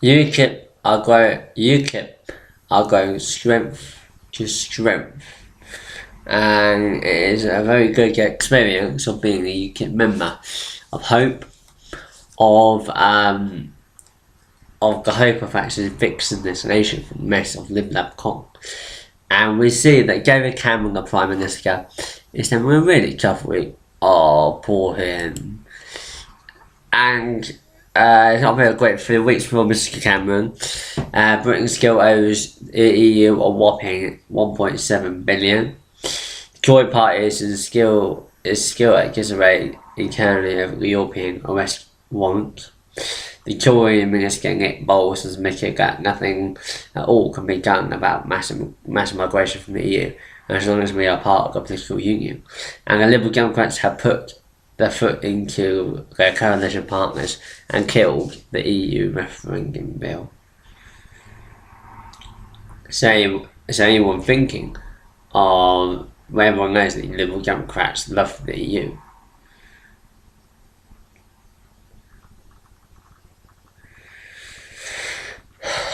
UKIP are going strength to strength, and it is a very good experience of being a UKIP member, of hope, of the hope of actually fixing this nation from the mess of Lib Lab Con. And we see that David Cameron, the Prime Minister, is saying we're really covering for him. And it's not been a great few weeks for Mr. Cameron. Britain still owes the EU a whopping 1.7 billion. The Tory party is still at disarray internally over the European arrest warrant. The Tory Minister Nick Boles has admitted that nothing at all can be done about mass migration from the EU as long as we are part of the political union. And the Liberal Democrats have put their foot into their coalition partners and killed the EU referendum bill. So anyone thinking everyone knows that the Liberal Democrats love the EU.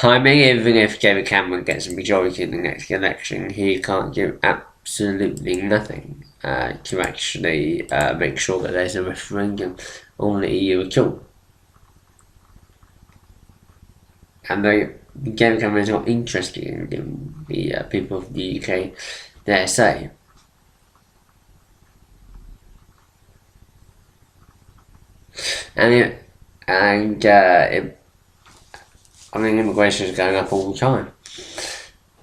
I mean, even if David Cameron gets a majority in the next election, he can't do absolutely nothing to actually make sure that there's a referendum on the EU at all. And David Cameron is not interested in giving the people of the UK their say. Immigration is going up all the time.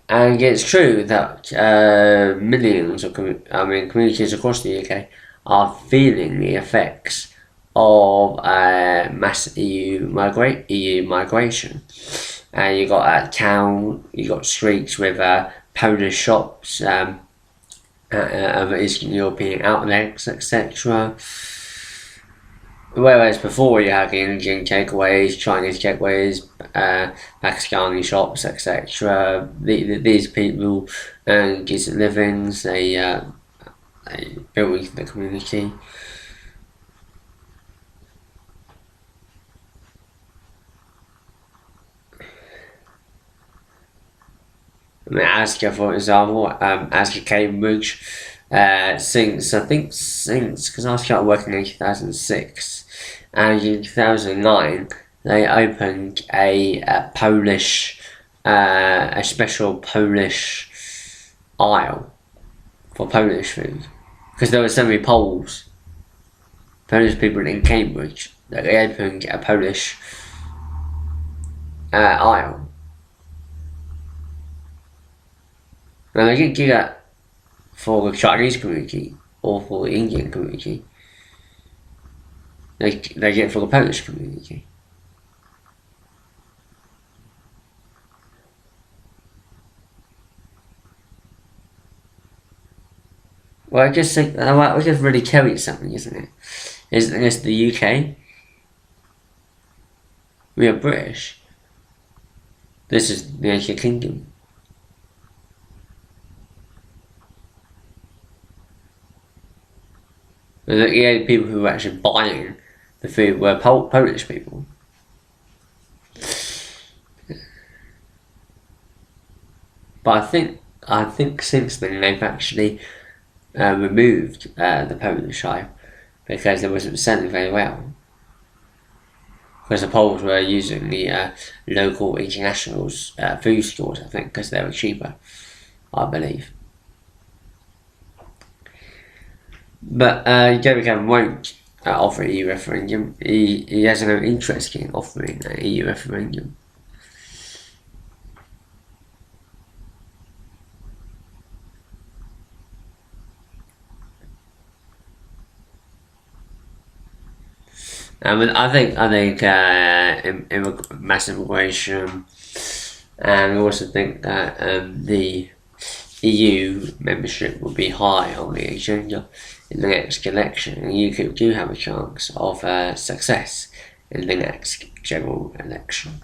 And it's true that millions of communities across the UK are feeling the effects of mass EU migration. And you got you got streets with Polish shops, Eastern European outlets, etc. Whereas before you had Indian takeaways, Chinese takeaways, Pakistani shops, etc. These people earn decent livings, they build into the community. Asda, for example, Asda Cambridge, since because I started working in 2006, and in 2009 they opened a special Polish aisle for Polish food, because there were so many Polish people in Cambridge that they opened a Polish aisle. Now they didn't do that for the Chinese community or for the Indian community. They did it for the Polish community. Well, I just think we just really tell you something, isn't it? Isn't this the UK? We are British. This is the United Kingdom. The only people who were actually buying the food were Polish people. But I think since then they've actually removed the Polish aisle because it wasn't selling very well. Because the Poles were using the local internationals food stores, I think, because they were cheaper, I believe. But David Cameron won't offer an EU referendum. He has no interest in offering an EU referendum. I think mass immigration, and I also think that the EU membership will be high on the agenda in the next election, and UKIP do have a chance of success in the next general election.